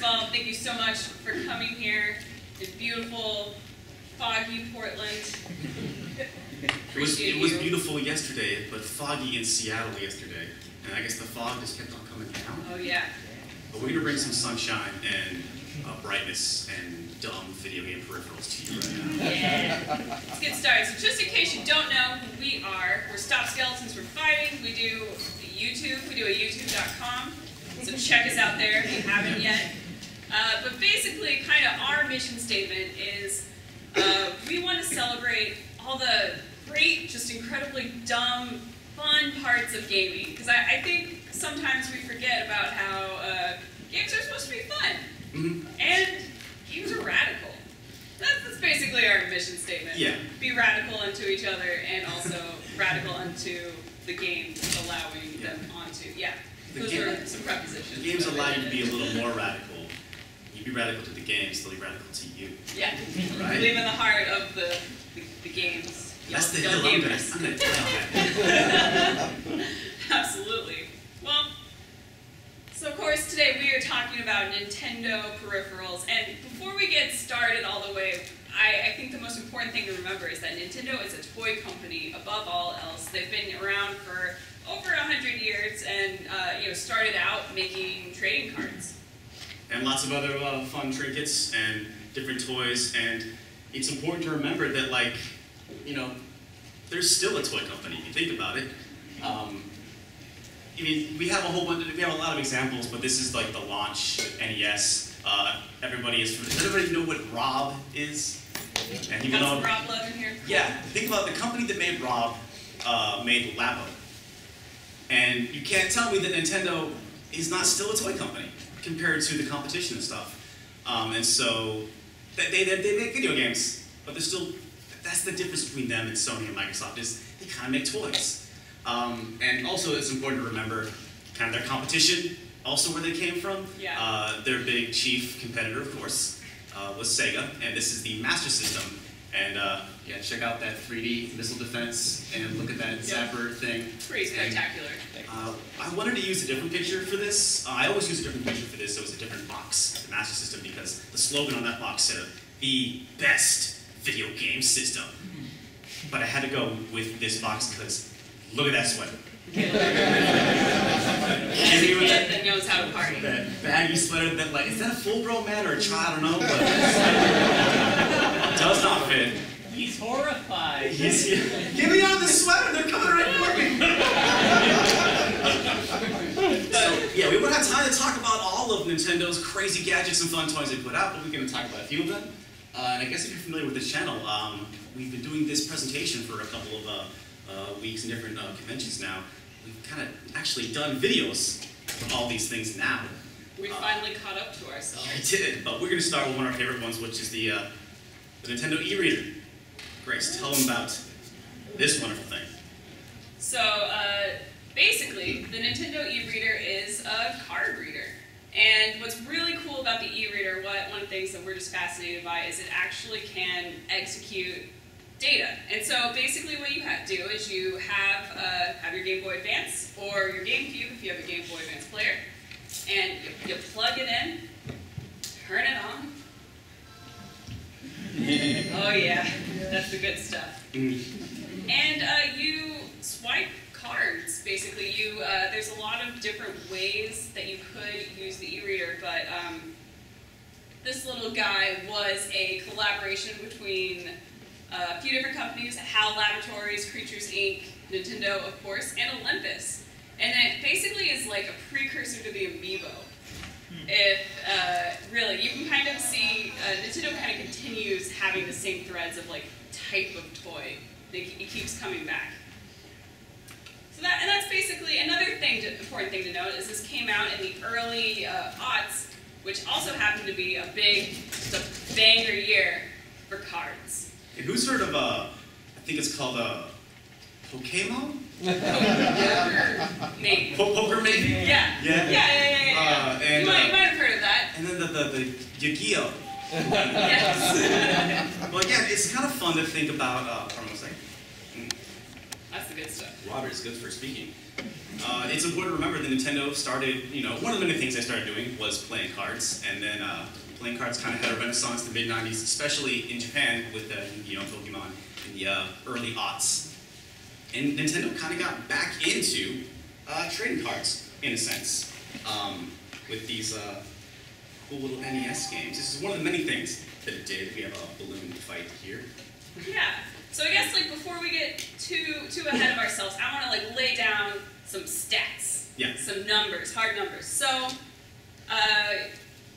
all, thank you so much for coming here in beautiful, foggy Portland. It was beautiful yesterday, but foggy in Seattle yesterday. And I guess the fog just kept on coming down. Oh, yeah. But we're going to bring some sunshine and brightness and dumb video game peripherals to you right now. Yeah. Let's get started. So just in case you don't know who we are, we're Stop Skeletons From Fighting. We do YouTube. We do a youtube.com. So check us out there if you haven't yet. But basically, kind of our mission statement is we want to celebrate all the great, just incredibly dumb, fun parts of gaming. Because I think sometimes we forget about how games are supposed to be fun. Mm-hmm. And games are radical. That's basically our mission statement. Yeah. Be radical unto each other and also radical unto the game, allowing them onto. Yeah. Those are some prepositions. The games allow you to be a little more radical. You be radical to the games, they'll be radical to you. Yeah. Right? Live in the heart of the games. That's the hill I'm going to die on. Absolutely. Well, so of course today we are talking about Nintendo peripherals, and before we get started all the way, I think the most important thing to remember is that Nintendo is a toy company above all else. They've been around for over 100 years and started out making trading cards. And lots of other fun trinkets and different toys, and it's important to remember that, like, there's still a toy company if you think about it. I mean, we have a lot of examples, but this is like the launch NES. Does everybody know what Rob is? And even though Rob Love in here. Yeah, think about the company that made Rob made Labo. And you can't tell me that Nintendo is not still a toy company compared to the competition and stuff. And so they make video games, but they're still, that's the difference between them and Sony and Microsoft, is they kind of make toys. And also it's important to remember kind of their competition, also where they came from. Yeah. Their big chief competitor, of course, was Sega, and this is the Master System. And yeah, check out that 3D missile defense and look at that zapper thing. Pretty spectacular. I wanted to use a different picture for this. I always use a different picture for this, so it's a different box, the Master System, because the slogan on that box said, the best video game system. But I had to go with this box because look at that sweater. That knows how to party. That baggy sweater that, like, is that a full-grown man or a child? I don't know, but it does not fit. He's horrified. Get me out of this sweater, they're coming right for me. So, yeah, we won't have time to talk about all of Nintendo's crazy gadgets and fun toys they put out, but we're going to talk about a few of them. And I guess if you're familiar with this channel, we've been doing this presentation for a couple of weeks in different conventions now. We've kind of actually done videos for all these things now. We finally caught up to ourselves. Yeah, we did, but we're going to start with one of our favorite ones, which is the Nintendo e-reader. Grace, tell them about this wonderful thing. So, basically, the Nintendo e-reader is a card reader. And what's really cool about the e-reader, one of the things that we're just fascinated by, is it actually can execute data. And so basically what you do is you have your Game Boy Advance or your Gamecube if you have a Game Boy Advance player, and you plug it in, turn it on. Oh yeah, that's the good stuff. And you swipe cards, basically. There's a lot of different ways that you could use the e-reader, but this little guy was a collaboration between a few different companies: HAL Laboratories, Creatures Inc., Nintendo, of course, and Olympus. And it basically is like a precursor to the Amiibo. Really, you can kind of see Nintendo kind of continues having the same threads of like type of toy. It keeps coming back. So that's basically another important thing to note is this came out in the early aughts, which also happened to be a banger year for cards. And who's heard of I think it's called Pokemon? Maybe. Poker maybe? Yeah. And, you might have heard of that. And then the Yu-Gi-Oh! Yes. Well, yeah, it's kind of fun to think about. Hold on a second. That's the good stuff. Robert is good for speaking. It's important to remember that Nintendo started, one of the many things they started doing was playing cards, and then playing cards kind of had a renaissance in the mid-90s, especially in Japan with Yu-Gi-Oh! And Pokemon in the early aughts. And Nintendo kind of got back into trading cards, in a sense, with these cool little NES games. This is one of the many things that it did. We have a balloon fight here. Yeah. So I guess before we get too ahead of ourselves, I want to lay down some stats, some numbers, hard numbers. So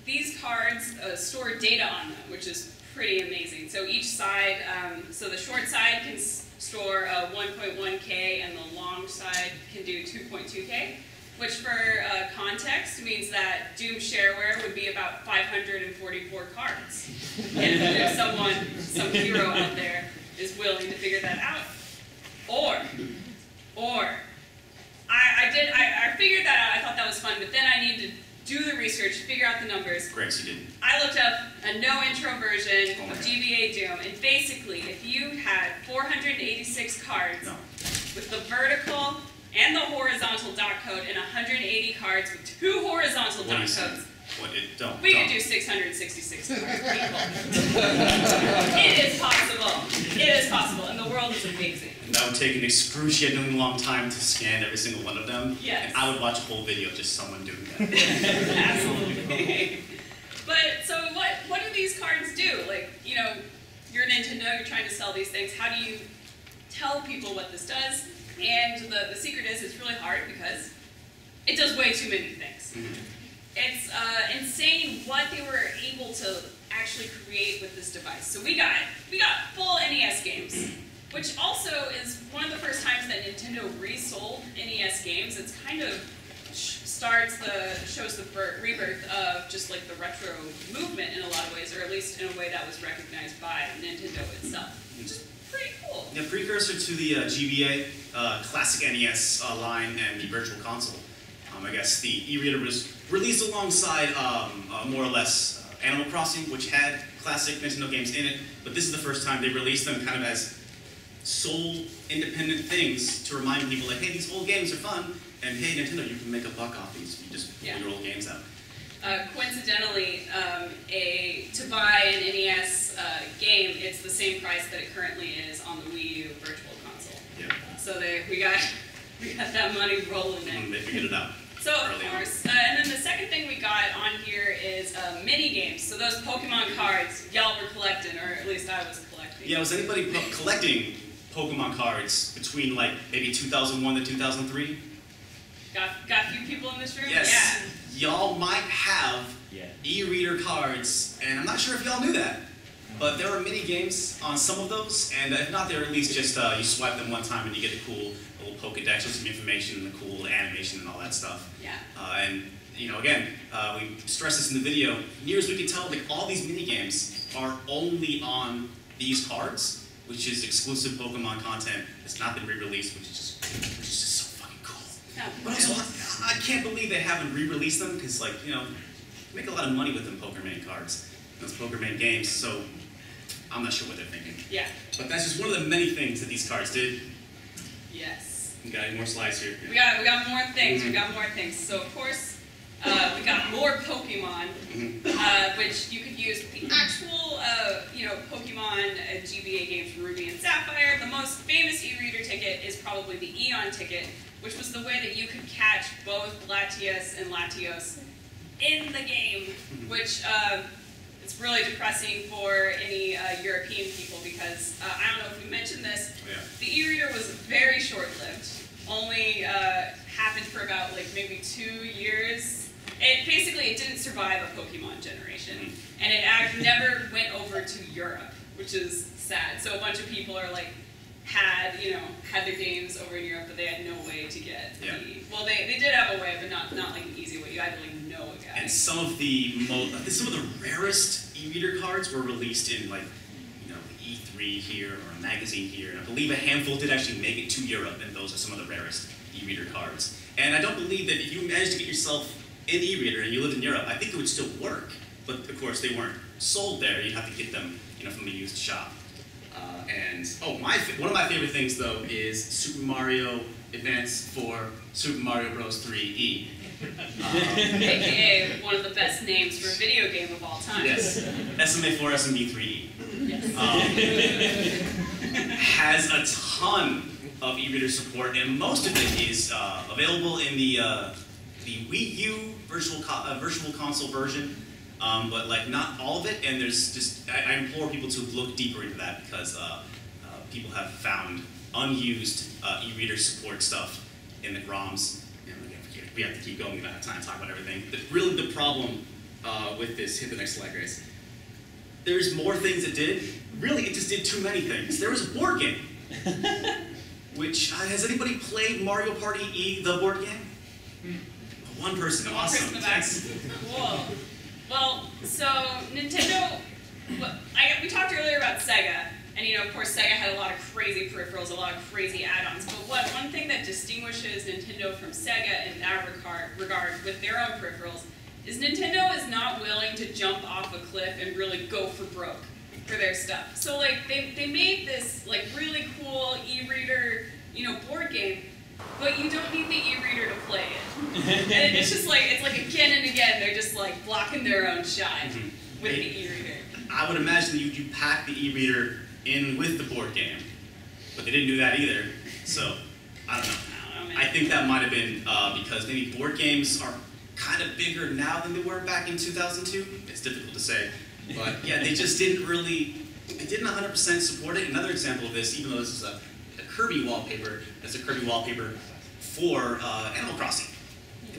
these cards store data on them, which is pretty amazing. So each side, so the short side can store 1.1K and the long side can do 2.2K, which for context means that Doom shareware would be about 544 cards. And if there's some hero out there is willing to figure that out. Or, I figured that out, I thought that was fun, but then I needed to do the research, figure out the numbers. Great, you didn't. I looked up a no-intro version of GBA Doom, and basically, if you had 486 cards with the vertical and the horizontal dot code and 180 cards with 2 horizontal dot codes, we could do 666 cards, people. It is possible. It is possible, and the world is amazing. And that would take an excruciatingly long time to scan every single one of them. Yes. And I would watch a whole video of just someone doing that. Absolutely. But, so what do these cards do? You're Nintendo, you're trying to sell these things. How do you tell people what this does? And the secret is it's really hard because it does way too many things. It's insane what they were able to actually create with this device. So we got full NES games, which also is one of the first times that Nintendo resold NES games. It's kind of shows the rebirth of just the retro movement in a lot of ways, or at least in a way that was recognized by Nintendo itself, which is pretty cool. Yeah, precursor to the GBA, classic NES line and the Virtual Console. I guess the e-reader was released alongside more or less Animal Crossing, which had classic Nintendo games in it, but this is the first time they released them kind of as sole independent things to remind people hey, these old games are fun, and hey, Nintendo, you can make a buck off these if you just pull your old games out. Coincidentally, to buy an NES game, it's the same price that it currently is on the Wii U Virtual Console. Yeah. So we got that money rolling in. They figured it out. So of course, and then the second thing we got on here is mini games. So those Pokemon cards, y'all were collecting, or at least I was collecting. Yeah, was anybody collecting Pokemon cards between maybe 2001 to 2003? Got a few people in this room? Yes. Yeah. Y'all might have e-reader cards, and I'm not sure if y'all knew that, but there are mini games on some of those, and if not, they're at least just you swipe them one time and you get a cool little Pokedex with some information and the cool animation and all that stuff. Yeah. And again, we stress this in the video. Near as we can tell, all these mini games are only on these cards, which is exclusive Pokemon content. It's not been re-released, which is just so fucking cool. Yeah. But also, I can't believe they haven't re-released them because, you make a lot of money with them Pokerman cards, those Pokerman games. So I'm not sure what they're thinking. Yeah. But that's just one of the many things that these cards did. Yes. We got any more slides here? We got more things. We got more things. So of course, we got more Pokemon, which you could use the actual, Pokemon GBA games from Ruby and Sapphire. The most famous e-reader ticket is probably the Eon ticket, which was the way that you could catch both Latias and Latios in the game, which it's really depressing for any European people because, I don't know if we mentioned this, the e-reader was very short-lived. Only happened for about maybe 2 years. It didn't survive a Pokemon generation, and it actually never went over to Europe, which is sad. So a bunch of people are had their games over in Europe, but they had no way to get well, they did have a way, but not an easy way. You had to know a guy. And some of the rarest e-reader cards were released in E3 here or a magazine here, and I believe a handful did actually make it to Europe, and those are some of the rarest e-reader cards. And I don't believe that if you managed to get yourself an e-reader and you lived in Europe, I think it would still work, but of course they weren't sold there. You'd have to get them from a used shop. And one of my favorite things though is Super Mario Advance for Super Mario Bros. 3E. AKA one of the best names for a video game of all time. Yes, SMA4 SMB3E. Yes. Has a ton of e-reader support, and most of it is available in the Wii U virtual console version, but like not all of it. And there's just I implore people to look deeper into that because people have found unused e-reader support stuff in the ROMs. We have to keep going. We don't have time to talk about everything. Really, the problem with this Hit the Next Leg Race, there's more things it did. Really, it just did too many things. There was a board game, which has anybody played Mario Party E, the board game? One person. Awesome. In the back. Cool. Well, so Nintendo. We talked earlier about Sega. And of course, Sega had a lot of crazy peripherals, a lot of crazy add-ons. But one thing that distinguishes Nintendo from Sega in that regard with their own peripherals is Nintendo is not willing to jump off a cliff and really go for broke for their stuff. So like they made this like really cool e-reader board game, but you don't need the e-reader to play it. And it's just like it's like again and again they're just like blocking their own shot with the e-reader. I would imagine you pack the e-reader in with the board game, but they didn't do that either. So I don't know. I think that might have been because maybe board games are kind of bigger now than they were back in 2002. It's difficult to say, but yeah, they just didn't 100% support it. Another example of this, even though this is a Kirby wallpaper, is a Kirby wallpaper for Animal Crossing.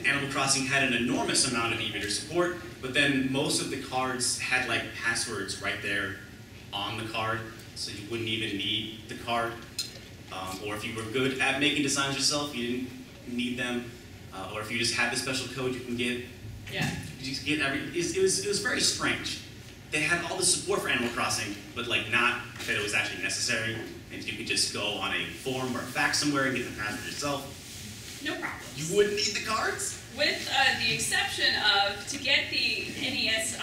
Animal Crossing had an enormous amount of e-reader support, but then most of the cards had like passwords right there on the card, so you wouldn't even need the card. Or if you were good at making designs yourself, you didn't need them. Or if you just had the special code you can get. Yeah. You just get it was very strange. They had all the support for Animal Crossing, but like not that it was actually necessary, and you could just go on a forum or a fax somewhere and get the password yourself. No problem. You wouldn't need the cards? With the exception of, to get the NES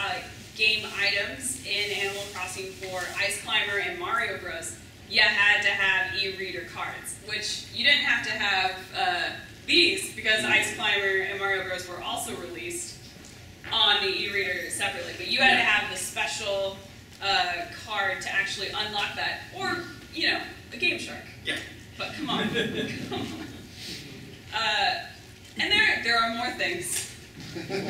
game items in Animal Crossing for Ice Climber and Mario Bros, you had to have e-reader cards, which you didn't have to have these because Ice Climber and Mario Bros were also released on the e-reader separately, but you had to have the special card to actually unlock that, or, a Game Shark. Yeah. But come on, come on. And there are more things.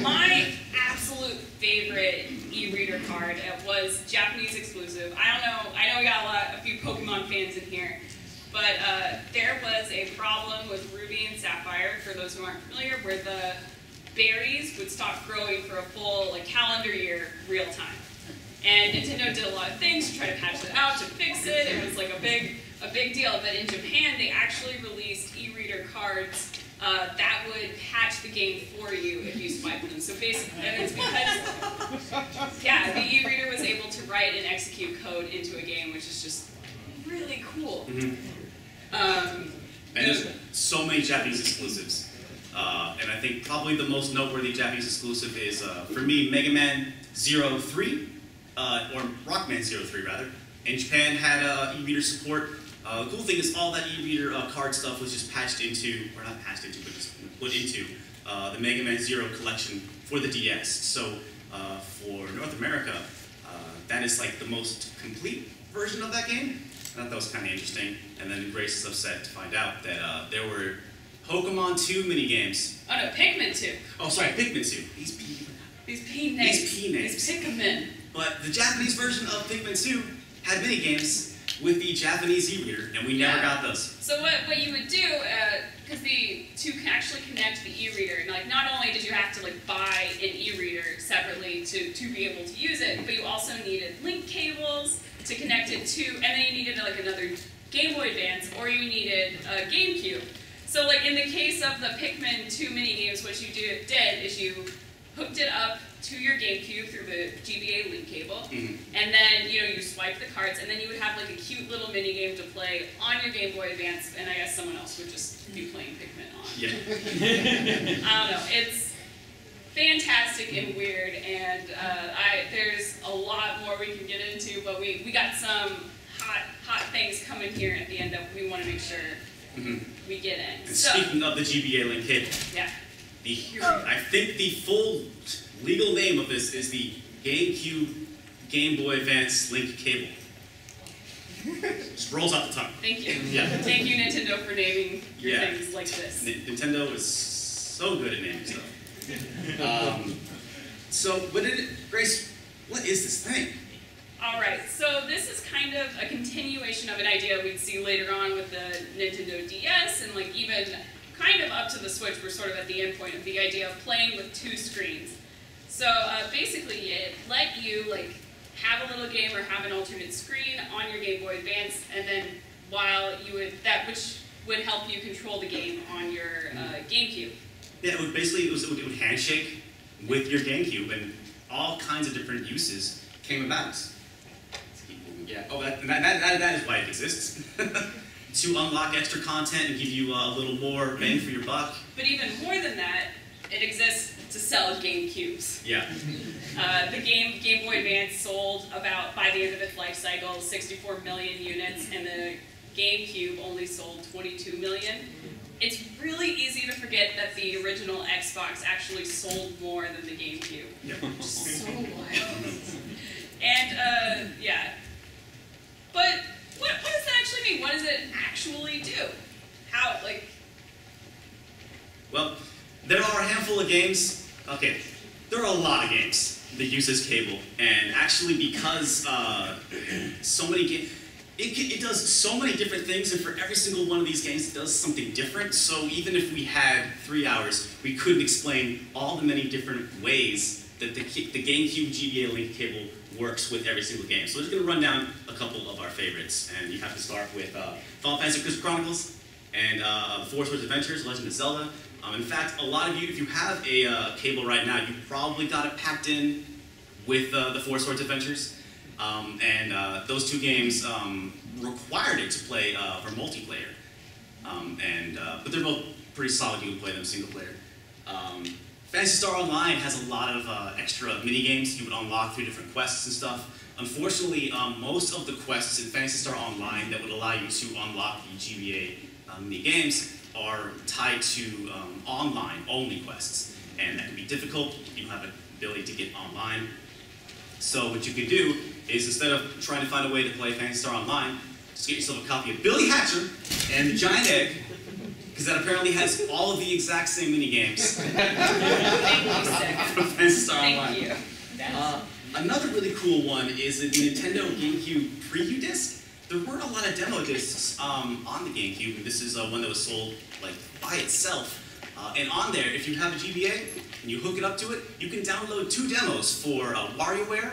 My absolute favorite e-reader card was Japanese exclusive. I know we got a few Pokemon fans in here, but there was a problem with Ruby and Sapphire, for those who aren't familiar, where the berries would stop growing for a full calendar year real time. And Nintendo did a lot of things to try to patch it out, to fix it. It was like a big deal. But in Japan, they actually released e-reader cards that would patch the game for you if you swiped them. So basically, and it's because, the e-reader was able to write and execute code into a game, which is just really cool. And there's so many Japanese exclusives. And I think probably the most noteworthy Japanese exclusive is, for me, Mega Man 03, or Rockman 03 rather. And Japan had e-reader support. The cool thing is all that e-reader card stuff was just patched into, or not patched into, but just put into the Mega Man Zero collection for the DS. So for North America, that is like the most complete version of that game. I thought that was kind of interesting. And then Grace is upset to find out that there were Pokemon 2 minigames. Oh no, Pikmin 2. Oh, sorry, Pikmin 2. These P names. These Pikmin. But the Japanese version of Pikmin 2 had minigames with the Japanese e-reader, and we never got those. So what you would do, because the two can actually connect the e-reader, and not only did you have to buy an e-reader separately to be able to use it, but you also needed link cables to connect it to, and then you needed another Game Boy Advance, or you needed a Gamecube. So in the case of the Pikmin 2 minigames, what you did is you hooked it up to your Gamecube through the GBA link cable, and then you swipe the cards, and then you would have a cute little mini game to play on your Game Boy Advance, and I guess someone else would just be playing Pikmin on. Yeah. I don't know. It's fantastic and weird, and there's a lot more we can get into, but we got some hot hot things coming here at the end that we want to make sure we get in. And speaking of the GBA link cable, yeah. I think the full legal name of this is the Gamecube Game Boy Advance link cable. Just rolls off the tongue. Thank you. Yeah. Thank you, Nintendo, for naming your things like this. Nintendo is so good at naming stuff. Grace, what is this thing? All right, so this is kind of a continuation of an idea we'd see later on with the Nintendo DS, and like even kind of up to the Switch. We're sort of at the end point of the idea of playing with two screens. So basically, it let you like have a little game or have an alternate screen on your Game Boy Advance, and then while you would which would help you control the game on your Gamecube. Yeah, it would handshake with your Gamecube, and all kinds of different uses came about. Let's keep moving. Yeah. Oh, that is why it exists. To unlock extra content and give you a little more bang for your buck. But even more than that, it exists to sell Gamecubes. Yeah. The Game Boy Advance sold about, by the end of its life cycle, 64 million units, and the Gamecube only sold 22 million. It's really easy to forget that the original Xbox actually sold more than the Gamecube. Yeah. So wild. And, yeah. But what does that actually mean? What does it actually do? How, like... Well, there are a handful of games. Okay, there are a lot of games that use this cable. And actually, because so many games... It does so many different things, and for every single one of these games, it does something different. So even if we had 3 hours, we couldn't explain all the many different ways that the Gamecube GBA link cable works with every single game. So we're just going to run down a couple of our favorites, and you have to start with Final Fantasy Crystal Chronicles and the Four Swords Adventures, Legend of Zelda. In fact, a lot of you, if you have a cable right now, you probably got it packed in with the Four Swords Adventures. Those two games required it to play for multiplayer. But they're both pretty solid. You can play them single player. Phantasy Star Online has a lot of extra mini-games you would unlock through different quests and stuff. Unfortunately, most of the quests in Phantasy Star Online that would allow you to unlock the GBA mini-games are tied to online-only quests. And that can be difficult if you don't have the ability to get online. So what you can do is, instead of trying to find a way to play Phantasy Star Online, just get yourself a copy of Billy Hatcher and the Giant Egg, because that apparently has all of the exact same mini-games. Thank you, Sega. From Phantasy Star Online. Thank you. Another really cool one is the Nintendo GameCube preview disc. There weren't a lot of demo discs on the GameCube, and this is one that was sold like by itself. And on there, if you have a GBA and you hook it up to it, you can download 2 demos for WarioWare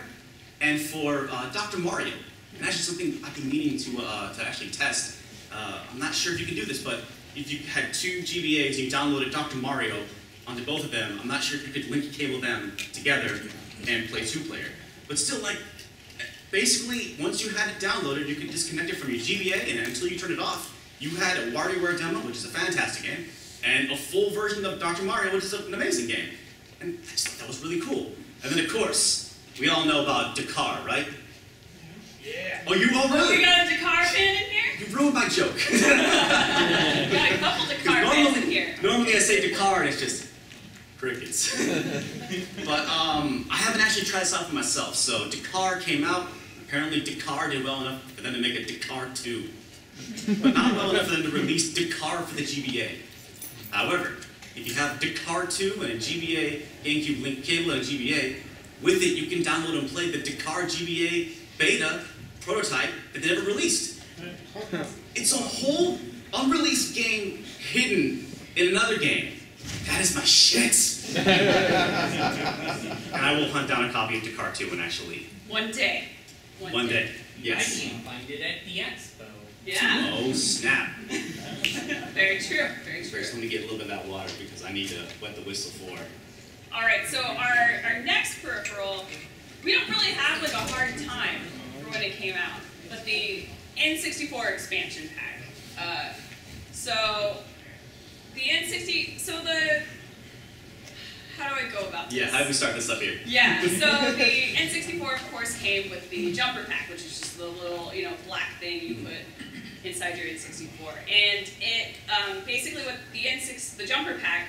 and for Dr. Mario. And actually something I've been meaning to actually test. I'm not sure if you can do this, but if you had 2 GBAs and you downloaded Dr. Mario onto both of them, I'm not sure if you could link cable them together and play 2-player. But still, like, basically, once you had it downloaded, you could disconnect it from your GBA, and until you turn it off, you had a WarioWare demo, which is a fantastic game, and a full version of Dr. Mario, which is an amazing game. And I just thought that was really cool. And then, of course, we all know about Dakar, right? Yeah. Oh, you all really? We got a Dakar fan in here? You ruined my joke. We got a couple Dakar fans in here. Normally I say Dakar and it's just crickets. But I haven't actually tried this out for myself. So Dakar came out. Apparently Dakar did well enough for them to make a Dakar 2. But not well enough for them to release Dakar for the GBA. However, if you have Dakar 2 and a GBA Gamecube link cable and a GBA, with it you can download and play the Dakar GBA beta prototype that they never released. It's a whole unreleased game hidden in another game. That is my shit. And I will hunt down a copy of Dakar 2 and actually... One day. One day. Yes. I can find it at the Expo. Yeah. Oh, snap. Very true. Very true. First, let me get a little bit of that water because I need to wet the whistle for... All right, so our next peripheral, we don't really have like a hard time for when it came out, but the N64 expansion pack. So the N60, so the, how how do I go about this? Yeah, how do we start this up here? Yeah, so the N64, of course, came with the jumper pack, which is just the little, black thing you put inside your N64. And it, basically what the jumper pack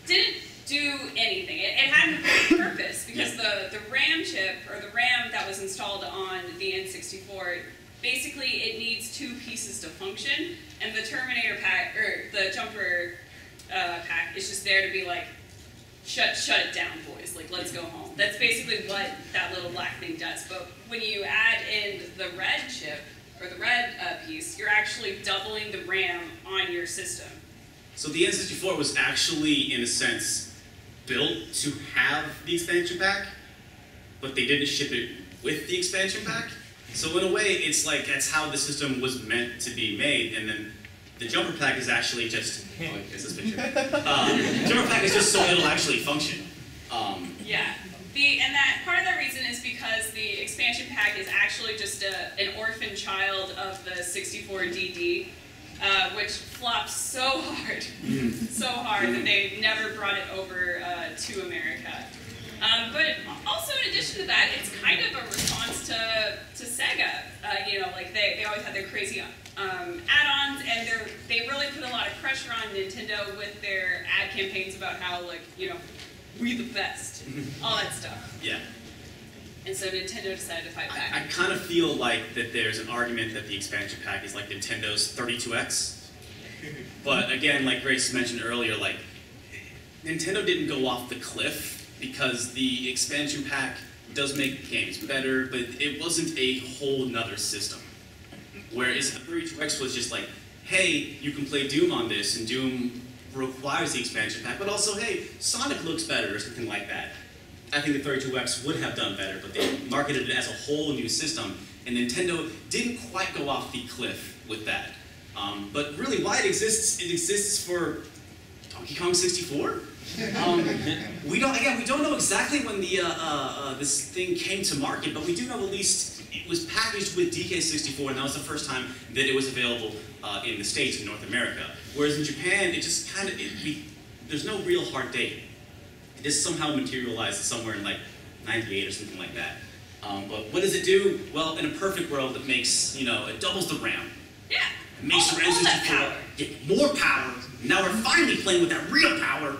didn't do anything. It had a purpose, because the RAM chip, or the RAM that was installed on the N64, basically it needs two pieces to function, and the Terminator pack, or the jumper pack is just there to be like, shut it down, boys, like, let's go home. That's basically what that little black thing does. But when you add in the red chip, or the red piece, you're actually doubling the RAM on your system. So the N64 was actually, in a sense, built to have the expansion pack, but they didn't ship it with the expansion pack. So in a way, it's like that's how the system was meant to be made, and then the jumper pack is actually just, it's this picture. The jumper pack is just so it'll actually function. Yeah, and that part of that reason is because the expansion pack is actually just an orphan child of the 64DD, which flops so hard, that they never brought it over to America. But also, in addition to that, it's kind of a response to Sega. Like they always had their crazy add-ons, and they really put a lot of pressure on Nintendo with their ad campaigns about how, like, we're the best, all that stuff. Yeah. And so Nintendo decided to fight back. I kind of feel like that there's an argument that the expansion pack is like Nintendo's 32X. But again, like Grace mentioned earlier, like, Nintendo didn't go off the cliff, because the expansion pack does make games better, but it wasn't a whole nother system. Whereas the 32X was just like, hey, you can play Doom on this, and Doom requires the expansion pack, but also, hey, Sonic looks better, or something like that. I think the 32X would have done better, but they marketed it as a whole new system, and Nintendo didn't quite go off the cliff with that. But really, why it exists for Donkey Kong 64? We don't know exactly when this thing came to market, but we do know at least it was packaged with DK64, and that was the first time that it was available in the States, in North America. Whereas in Japan, it just kind of, there's no real hard date. It just somehow materialized somewhere in like 98 or something like that. But what does it do? Well, in a perfect world, it makes, it doubles the RAM. Yeah. It makes your N64 get more power. Now we're finally playing with that real power.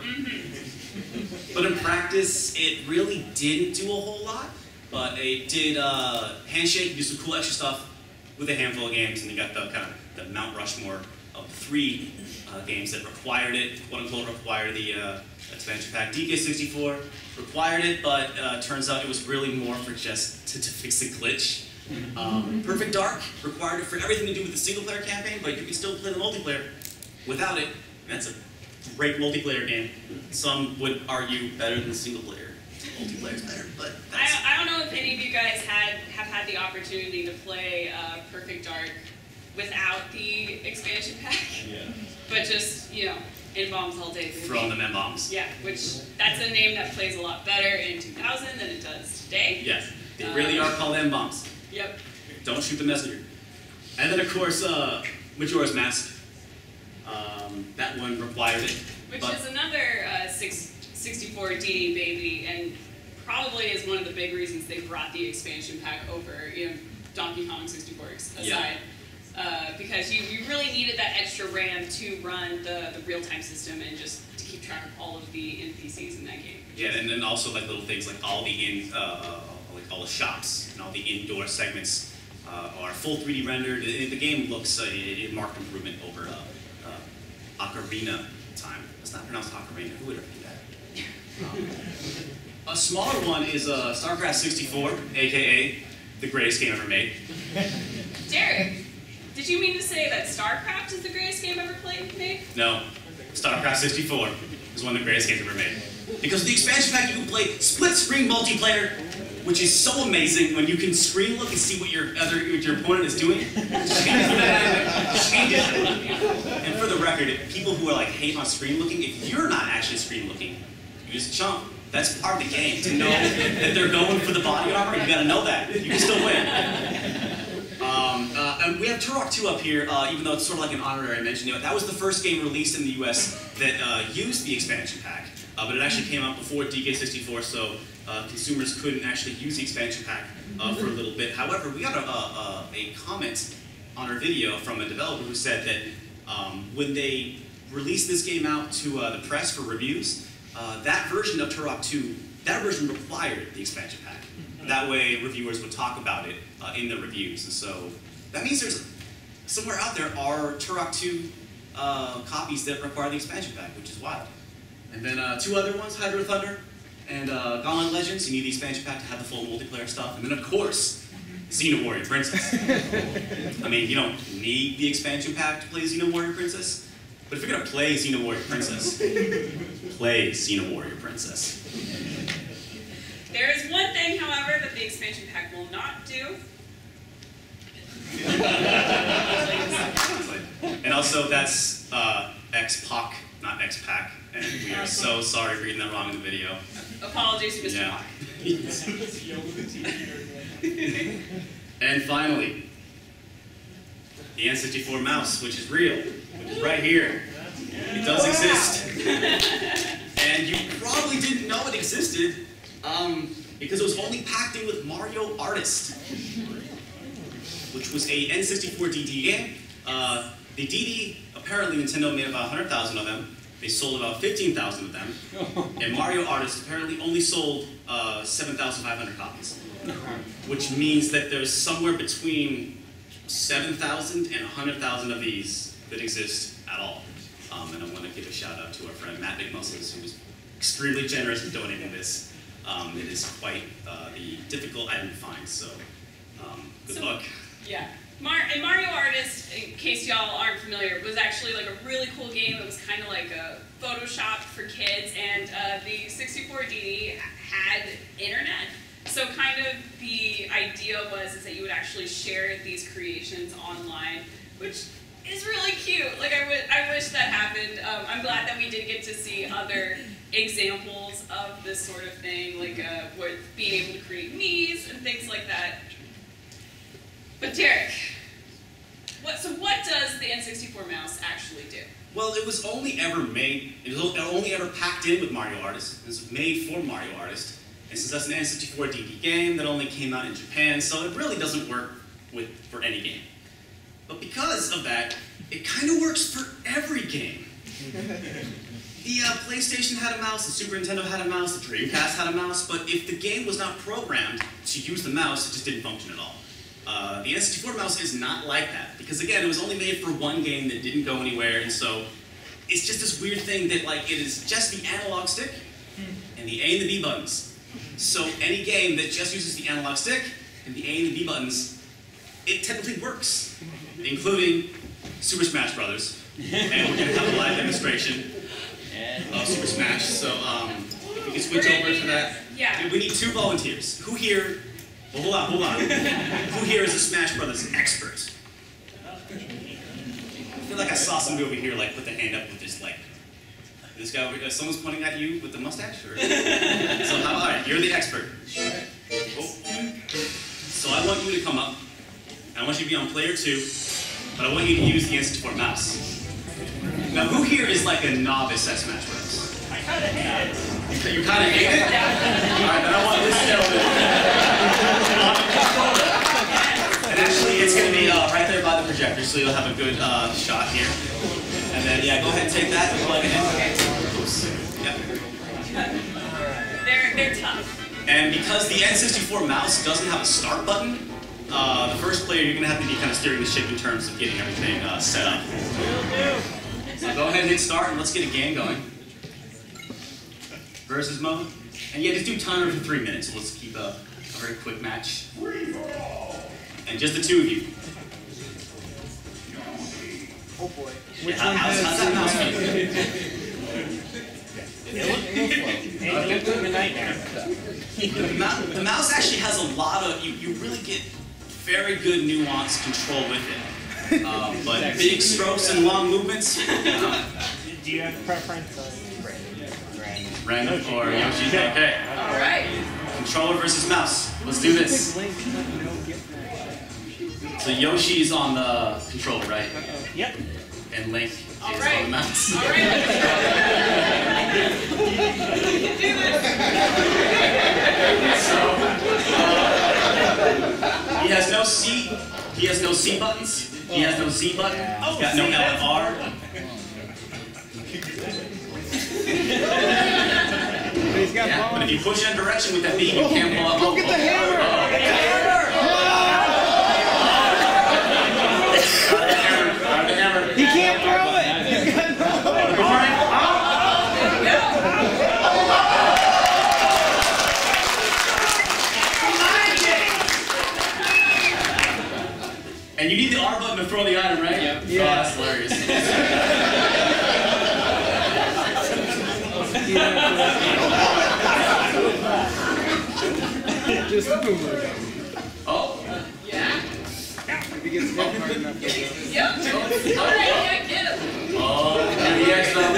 But in practice, it really didn't do a whole lot. But it did handshake, do some cool extra stuff with a handful of games, and you got the kind of the Mount Rushmore of 3 games that required it, quote unquote, required the expansion pack. DK64 required it, but turns out it was really more for just to fix a glitch. Perfect Dark required it for everything to do with the single player campaign, but you can still play the multiplayer without it. That's a great multiplayer game. Some would argue better than the single player. Multiplayer's better, but I don't know if any of you guys have had the opportunity to play Perfect Dark without the expansion pack. Yeah. But just, N-bombs all day. Throwing them N-bombs. Yeah, which that's a name that plays a lot better in 2000 than it does today. Yes, they really are called N-bombs. Yep. Don't shoot the messenger. And then, of course, Majora's Mask. That one required it. Which is another 64DD baby, and probably is one of the big reasons they brought the expansion pack over, Donkey Kong 64 aside. Yeah. Because you really needed that extra RAM to run the real-time system and just to keep track of all of the NPCs in that game. Yeah, and then also like little things like all the shops and all the indoor segments are full 3D rendered. The game looks a marked improvement over Ocarina time. It's not pronounced Ocarina. Who would have done that? A smaller one is StarCraft 64, aka the greatest game ever made. Derek, did you mean to say that StarCraft is the greatest game ever made? No, StarCraft 64 is one of the greatest games ever made. Because with the expansion pack, you can play split-screen multiplayer, which is so amazing when you can screen look and see what your opponent is doing. Change it. And for the record, people who are like hate on screen looking, if you're not actually screen looking, you just chump. That's part of the game. To know that they're going for the body armor, you gotta know that. You can still win. And we have Turok 2 up here, even though it's sort of like an honorary mention. That was the first game released in the US that used the expansion pack. but it actually came out before DK64, so consumers couldn't actually use the expansion pack for a little bit. However, we got a comment on our video from a developer who said that when they released this game out to the press for reviews, that version of Turok 2, that version required the expansion pack. That way reviewers would talk about it in the reviews. And so that means there's somewhere out there are Turok 2 copies that require the expansion pack, which is wild. And then 2 other ones, Hydro Thunder and Gauntlet Legends, you need the expansion pack to have the full multiplayer stuff. And then of course, Xena Warrior Princess. I mean, you don't need the expansion pack to play Xena Warrior Princess, but if you're gonna play Xena Warrior Princess, play Xena Warrior Princess. There is one thing, however, that the expansion pack will not do. And also, that's X-Pac, not X-Pac, and we are so sorry for getting that wrong in the video. Apologies, Mr. Yeah. Pac. And finally, the N64 Mouse, which is real, which is right here. It does exist. And you probably didn't know it existed because it was only packed in with Mario Artist, which was a N64 DD game. The DD, apparently Nintendo made about 100,000 of them. They sold about 15,000 of them. And Mario Artist apparently only sold 7,500 copies. Which means that there's somewhere between 7,000 and 100,000 of these that exist at all. And I want to give a shout out to our friend Matt McMuscles, who was extremely generous in donating this. It is quite the difficult item to find, so good luck. Yeah. And Mario Artist, in case y'all aren't familiar, was actually like a really cool game. It was kind of like a Photoshop for kids, and the 64DD had internet. So kind of the idea was that you would actually share these creations online, which is really cute. Like I wish that happened. I'm glad that we did get to see other examples of this sort of thing, like with being able to create Mii's and things like that. But Derek, what does the N64 Mouse actually do? Well, it was only ever made, it was only ever packed in with Mario Artist. It was made for Mario Artist. And since that's an N64 DD game that only came out in Japan, so it really doesn't work for any game. But because of that, it kind of works for every game. The PlayStation had a mouse, the Super Nintendo had a mouse, the Dreamcast had a mouse, but if the game was not programmed to use the mouse, it just didn't function at all. The N64 Mouse is not like that, because again, it was only made for one game that didn't go anywhere, and so it's just this weird thing that like it is just the analog stick and the A and the B buttons. So any game that just uses the analog stick and the A and the B buttons, it technically works, including Super Smash Brothers. And we're gonna have a live demonstration of Super Smash. So if we can switch over to that. Yeah. We need 2 volunteers. Who here? Well, hold on. Who here is a Smash Brothers expert? I feel like I saw somebody over here like put the hand up with this like. This guy over here, someone's pointing at you with the mustache? Or? So all right, you're the expert. Oh. So I want you to come up. I want you to be on player 2, but I want you to use the N64 Mouse. Now who here is like a novice at Smash Bros? I kind of hate it. You kind of hate it? Alright, then I want this gentleman. And actually, it's going to be right there by the projector, so you'll have a good shot here. And then, yeah, go ahead and take that and plug it in. Yep. They're tough. And because the N64 Mouse doesn't have a start button, the first player, you're going to have to be kind of steering the ship in terms of getting everything set up. So go ahead and hit start, and let's get a game going. Versus mode. And yeah, just do timer for 3 minutes. So let's keep a very quick match. And just the 2 of you. Oh boy. Yeah, how's that mouse feel? The mouse actually has a lot of, you really get very good nuanced control with it. But big strokes and long movements. Do you have a preference on Random or Yoshi? Okay. Alright. Controller versus mouse. Let's do this. So Yoshi's on the controller, right? Yep. and Link is on the mouse. All right. You can do this. So, he has no C. He has no C buttons. He has no Z button. He's got no L and R. Yeah, but if you push in a direction with that beam, you can't blow up. Go get the hammer! The hammer. He can't throw it! And you need the R button to throw the item, right? Yep. Yeah. Oh, that's hilarious. Just a boomer. Oh. Yeah. If he gets hit hard enough, he'll Yep. All right, yeah, get him. Oh, and the X though.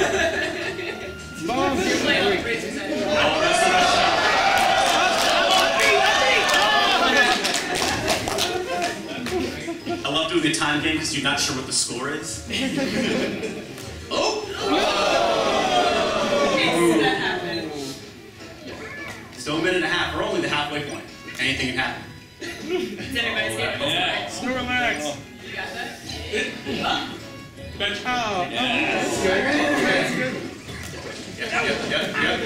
Bomb! You're playing on the razor's edge. Oh, that's the best shot. I love doing the time game because you're not sure what the score is. Oh! That happened. Still a minute and a half. We're only the halfway point. Anything can happen. Is anybody's game? Yeah. Snorlax! You got that? Bench. Oh, that's good. That's good.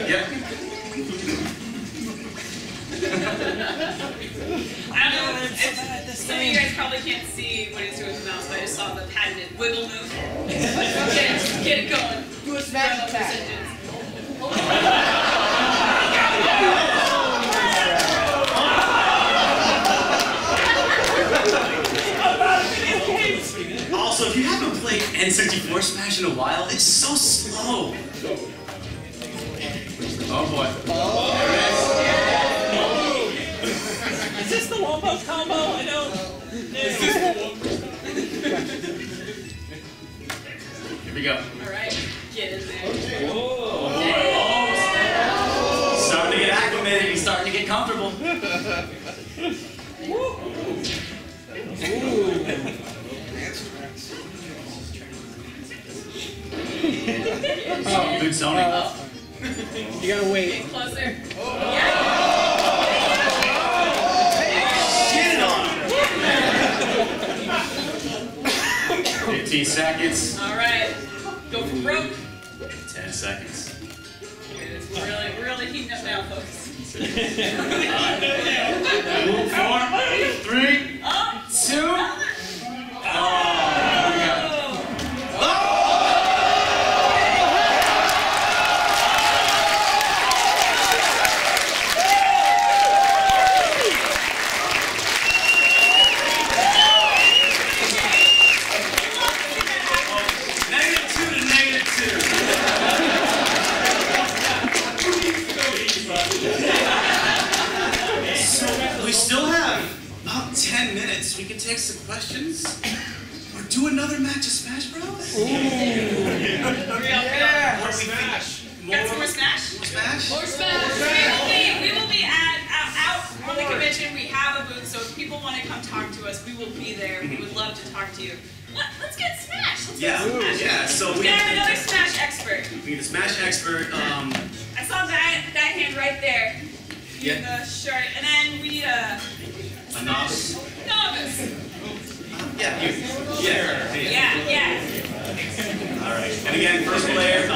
Yep. I don't know. Some of you guys probably can't see what he's doing with the mouse, but I just saw the patented wiggle move. Get it going. Do a smash attack. Also, if you haven't played N64 Smash in a while, it's so slow. Oh boy. Is this the Wombo combo? I don't. Here we go. All right, get in there. Starting to get acclimated. He's starting to get comfortable. Oh, good zoning. You gotta wait. Get closer. Yeah. 15 seconds. All right, go for broke. 10 seconds. It's really heating up now, folks. 4, 3, 2. We still have about 10 minutes. We can take some questions or do another match of Smash Bros. Yeah. Or Smash. Got some more Smash? More Smash? More Smash. We will be out on the convention. We have a booth, so if people want to come talk to us, we will be there. We would love to talk to you. Let's get Smash. Let's get Smash. Yeah. So we have another Smash expert. We need a Smash expert. I saw that hand right there. In the shirt, and then we a novice. Novice. Yeah. All right. And again, first player's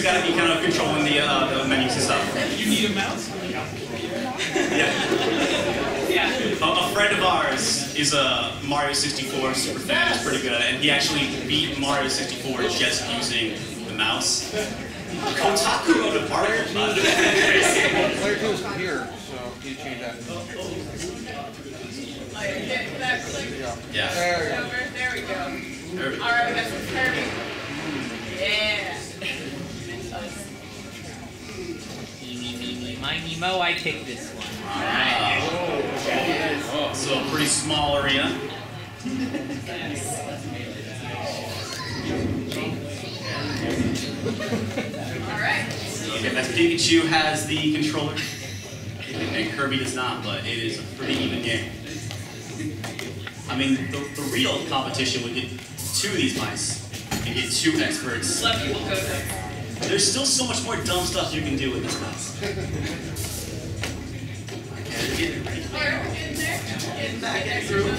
got to be kind of controlling the menus and stuff. You need a mouse? Yeah. A friend of ours is a Mario 64 super fan. He's pretty good at it, and he actually beat Mario 64 just using the mouse. Kotaku wrote an article about it. Player 2 is here, so you change that. Yeah. There we go. All right, we got some Kirby. Yeah. Eeny, miny, mo, I picked this one. So a pretty small arena. Alright. Okay, that's Pikachu has the controller, and Kirby does not, but it is a pretty even game. I mean, the real competition would get 2 of these mice and get 2 experts. Let people go there. There's still so much more dumb stuff you can do with this mouse. Okay, get it ready. Getting there. Getting back, getting through.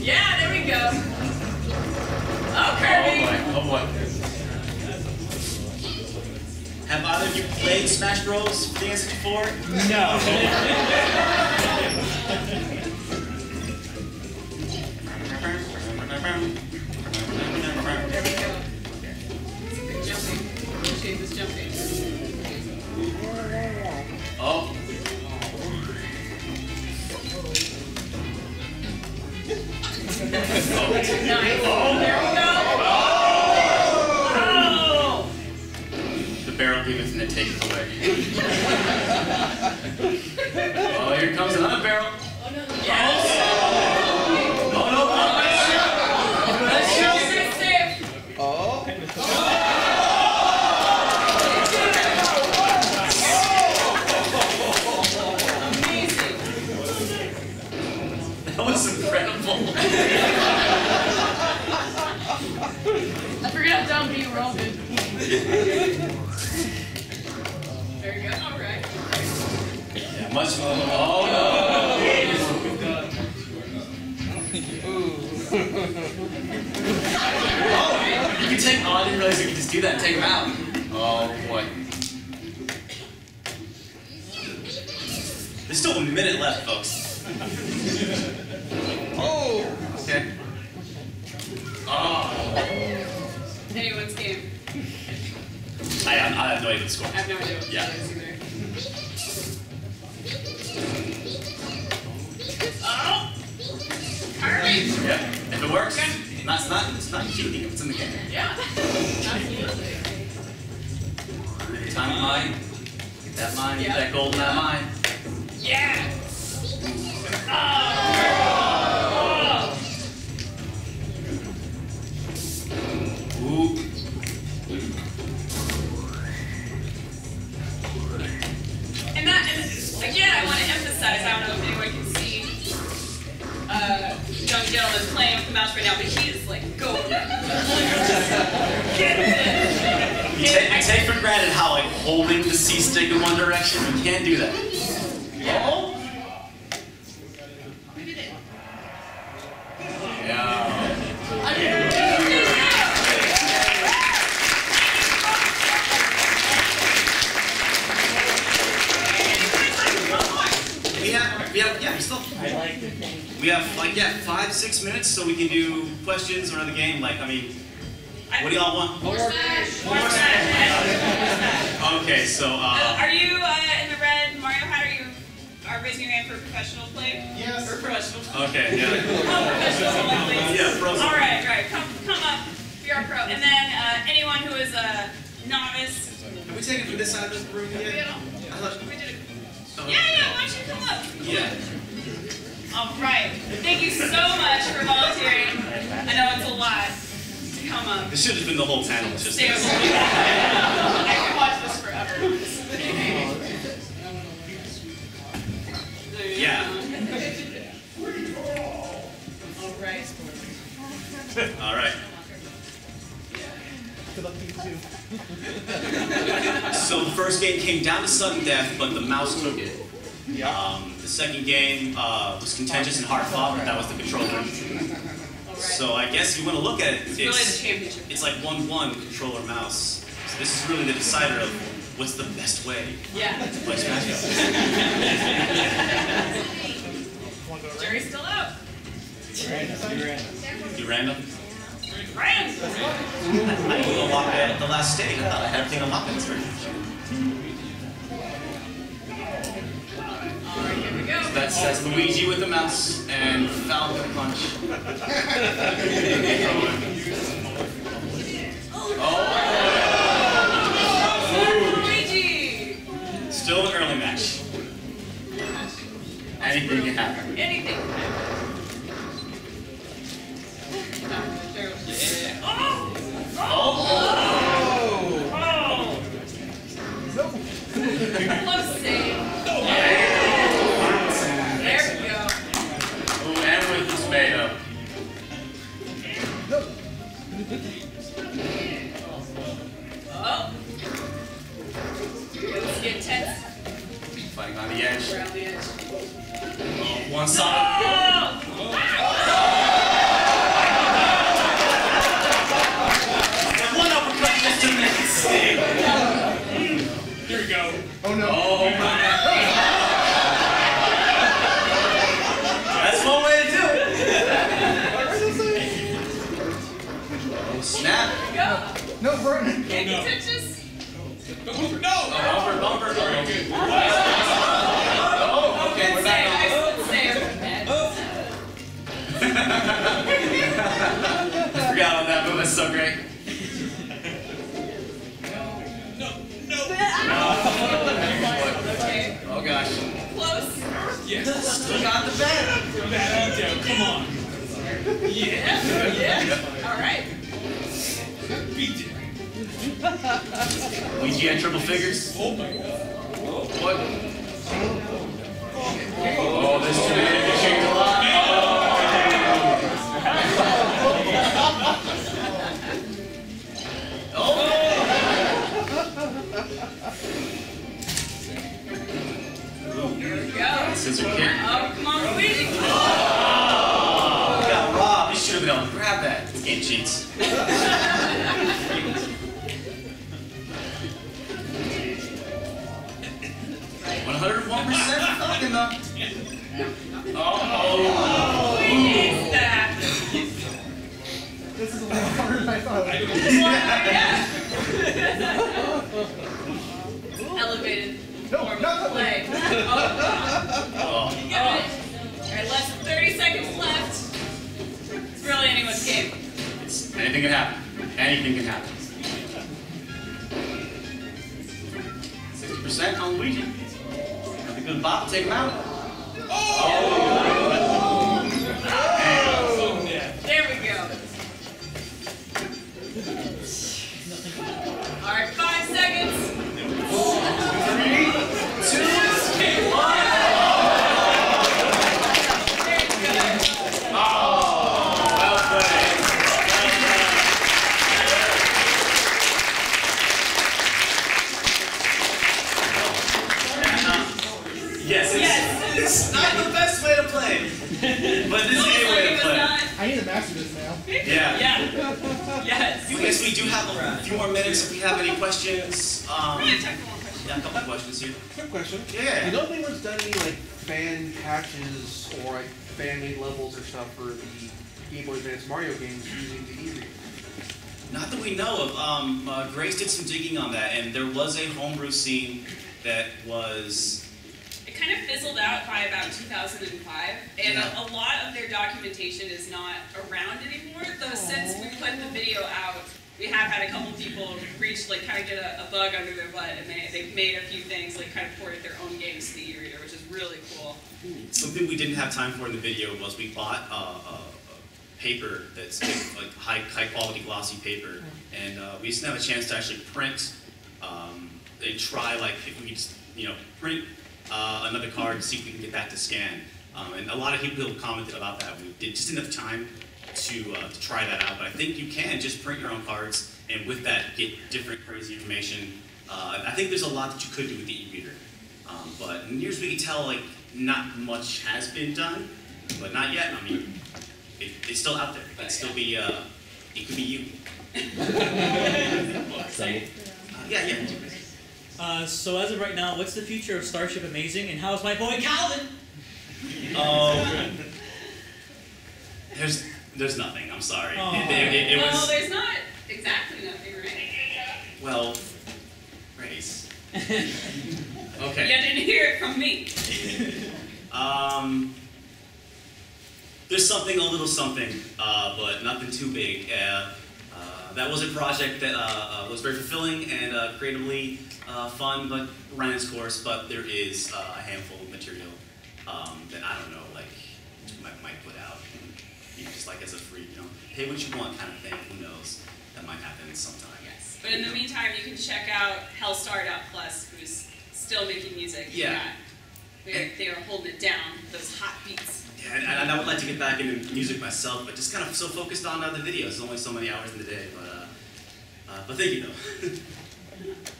Yeah, there we go. Oh, Kirby. Oh boy. Have either of you played Smash Bros. For the N64? No. There we go. Jumping. Shape is jumping. Oh. Nice. There we go. Oh! The barrel giveth and it taketh away. Oh, here comes another barrel. Yes. Oh no! Let's go. Pretty safe. Oh. Amazing. That was incredible. I forgot how dumb you were all good. There you go. All right. Yeah, much. Oh no! Oh, you can take. Oh, I didn't realize you could just do that and take them out. Oh boy. There's still a minute left, folks. Oh. Okay. Oh. Anyone's game. I have no idea what the score I have no idea what Yeah. it is either. Oh! Kirby! Yeah. If it works, it's not cheating if it's in the game. Yeah. Absolutely. Time of mine. Get that mine, get Yeah. that gold in that mine. Yeah! Oh! Ooh. And again, I want to emphasize, I don't know if anyone can see young gentleman playing with the mouse right now, but he is like, go. You take for granted how like holding the C stick in one direction, you can't do that. Yeah. Oh. Yeah. We have like 5-6 minutes, so we can do questions or another game. Like, I mean, what do y'all want? More Smash. More Smash. Okay, so Are you in the red Mario hat? Are raising your hand for professional play? Yes. Or professional? okay, yeah. Oh, professional only, please. Yeah, pros. All right. Come up. You're a pro. And then anyone who is a novice. Have we taken from this side of the room yet? We did it. Oh. Yeah. Why don't you come up? Yeah. All right. Thank you so much for volunteering. I know it's a lot to come up. This should have been the whole panel. It's just Stay up. this. I could watch this forever. Yeah. All right. All right. Good luck to you too. So the first game came down to sudden death, but the mouse took it. The second game was contentious and hard fought, but that was the controller. So I guess if you want to look at it, It's really the championship. it's like 1-1 controller mouse. So this is really the decider of what's the best way Yeah. to play Smash Bros. Jury's still out. You random? Rand. I didn't unlock that at the last stage. I thought I had everything unlocked in this version. All right, here we go. That's Luigi with the mouse and Falcon Punch. Luigi. Still an early match. Anything can happen. Anything. Close save. edge. Around the edge. Oh, one side. One uppercut just to make it stay. Here we go. Oh no. Oh my. That's one way to do it. Oh snap. Go. No, burn. Can't no. you touch this? No! Bumper, bumper. Oh, okay, we're back on. I forgot about that move, that's so great. Okay. Oh gosh. Close. Yes. Still got the bed. Back on down. Come on. Yeah. All right. Beat it. Ouija at triple figures. Oh my god. What? Oh, this is changed a lot. Oh. Here we go. Scissor kick. Oh, come on, Luigi. Oh, got robbed. You should have been able to grab that. This game cheats. 101% fucking though. Oh. Luigi's that. This is a lot harder than I thought. Yeah. Elevated No, form not of play. Oh. You got it. Alright, less than 30 seconds left. It's really anyone's game. Anything can happen. Anything can happen. 60% on Luigi. Have a good bop, take him out. There we go. Alright, 5 seconds. 3, 2, 1. There you go. Well played. Yes, it's not the best way to play, but this is a way to play. I need to master this now. Yeah. Yeah. Yes. I guess we do have a few more minutes if we have any questions. We're gonna check one more question. Yeah, a couple of questions here. Quick question. Yeah. You don't think anyone's done any like fan patches or like fan-made levels or stuff for the Game Boy Advance Mario games using the E-reader? Not that we know of. Grace did some digging on that, and there was a homebrew scene that was. It kind of fizzled out by about 2005, and Yeah. a lot of their documentation is not around anymore. Though since we put the video out, we have had a couple people reach, like, kind of get a bug under their butt, and they've made a few things, like, kind of ported their own games to the e-reader, which is really cool. Something we didn't have time for in the video was we bought paper that's like high quality glossy paper, and we just didn't have a chance to actually print and try, like, if we could just, print another card to see if we can get that to scan. And a lot of people commented about that. We just didn't have time to try that out, but I think you can just print your own cards and with that get different crazy information. I think there's a lot that you could do with the e-reader, but in years we can tell, like, not much has been done, but not yet. I mean, it's still out there. It could still be, it could be you. Yeah. So as of right now, what's the future of Starship Amazing, and how's my boy Calvin? There's nothing. I'm sorry. Oh. It Well, was. there's not exactly nothing, right? Well, Grace. You Okay. didn't hear it from me. There's something, a little something, but nothing too big. That was a project that was very fulfilling and creatively fun, but ran its course. But there is a handful of material that I don't know, like, might put out, just like as a free, pay what you want kind of thing. Who knows? That might happen sometime. Yes. But in the meantime, you can check out Hellstar.plus, who's still making music. Yeah. They are holding it down, those hot beats. Yeah, and I would like to get back into music myself, but just kind of so focused on the videos. There's only so many hours in the day, but thank you though.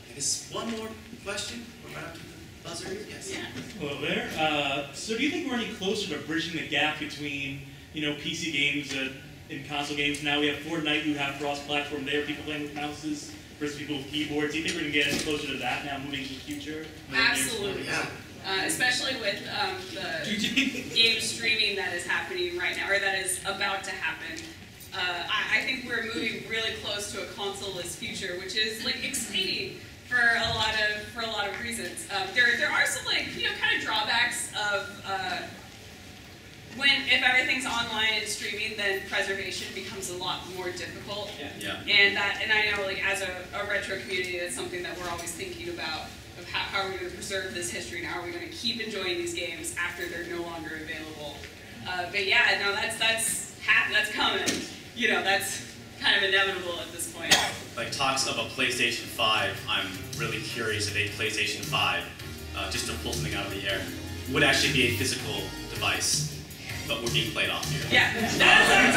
I guess one more question. We're right up to buzzer? Yes. Yeah. Hello there. So do you think we're any closer to bridging the gap between, PC games and console games? Now we have Fortnite, who have cross-platform there, people playing with mouses versus people with keyboards. Do you think we're going to get any closer to that now, moving into the future? Absolutely. Yeah. Especially with the game streaming that is happening right now, or that is about to happen. I think we're moving really close to a console-less future, which is like exciting for a lot of reasons. There are some kind of drawbacks of if everything's online and streaming, then preservation becomes a lot more difficult. Yeah. And I know as a retro community, that's something that we're always thinking about. Of how are we going to preserve this history and how are we going to keep enjoying these games after they're no longer available. But yeah, no, that's coming. That's kind of inevitable at this point. Like talks of a PlayStation 5, I'm really curious if a PlayStation 5, just to pull something out of the air, would actually be a physical device, but we're being played off here. Yeah, that